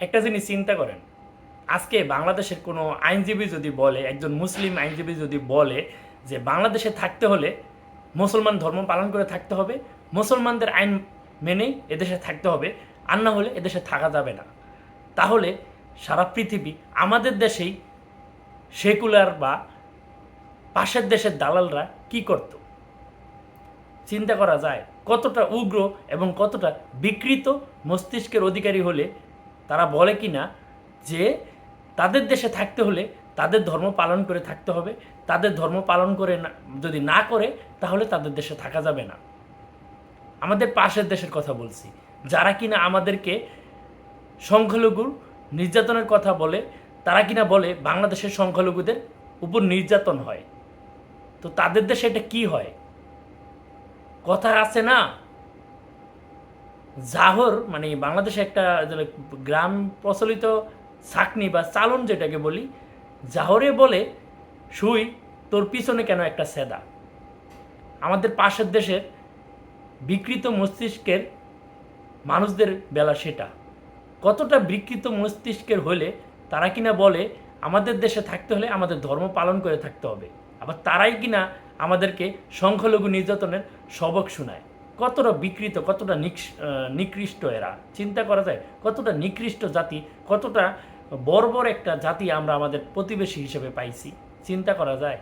একটা জিনিস চিন্তা করেন, আজকে বাংলাদেশের কোনো আইনজীবী যদি বলে, একজন মুসলিম আইনজীবী যদি বলে যে বাংলাদেশে থাকতে হলে মুসলমান ধর্ম পালন করে থাকতে হবে, মুসলমানদের আইন মেনেই এদেশে থাকতে হবে, আর না হলে এদেশে থাকা যাবে না, তাহলে সারা পৃথিবী আমাদের দেশেই সেকুলার বা পাশের দেশের দালালরা কি করত? চিন্তা করা যায় কতটা উগ্র এবং কতটা বিকৃত মস্তিষ্কের অধিকারী হলে তারা বলে কি না যে তাদের দেশে থাকতে হলে তাদের ধর্ম পালন করে থাকতে হবে, তাদের ধর্ম পালন করে যদি না করে তাহলে তাদের দেশে থাকা যাবে না। আমাদের পাশের দেশের কথা বলছি, যারা কিনা আমাদেরকে সংখ্যালঘুর নির্যাতনের কথা বলে, তারা কিনা বলে বাংলাদেশের সংখ্যালঘুদের উপর নির্যাতন হয়। তো তাদের দেশে এটা কি হয়? কথা আছে না, জাহর মানে বাংলাদেশে একটা গ্রাম প্রচলিত ছাকনি বা চালন যেটাকে বলি, জাহরে বলে শুই তোর পিছনে কেন একটা সেদা। আমাদের পাশের দেশের বিকৃত মস্তিষ্কের মানুষদের বেলা সেটা কতটা বিকৃত মস্তিষ্কের হলে তারা কিনা বলে আমাদের দেশে থাকতে হলে আমাদের ধর্ম পালন করে থাকতে হবে, আবার তারাই কিনা আমাদেরকে সংখ্যালঘু নির্যাতনের সবক শোনায়। কতটা বিকৃত, কতটা নিকৃষ্ট এরা, চিন্তা করা যায় কতটা নিকৃষ্ট জাতি, কতটা বর্বর একটা জাতি আমরা আমাদের প্রতিবেশী হিসেবে পাইছি, চিন্তা করা যায়।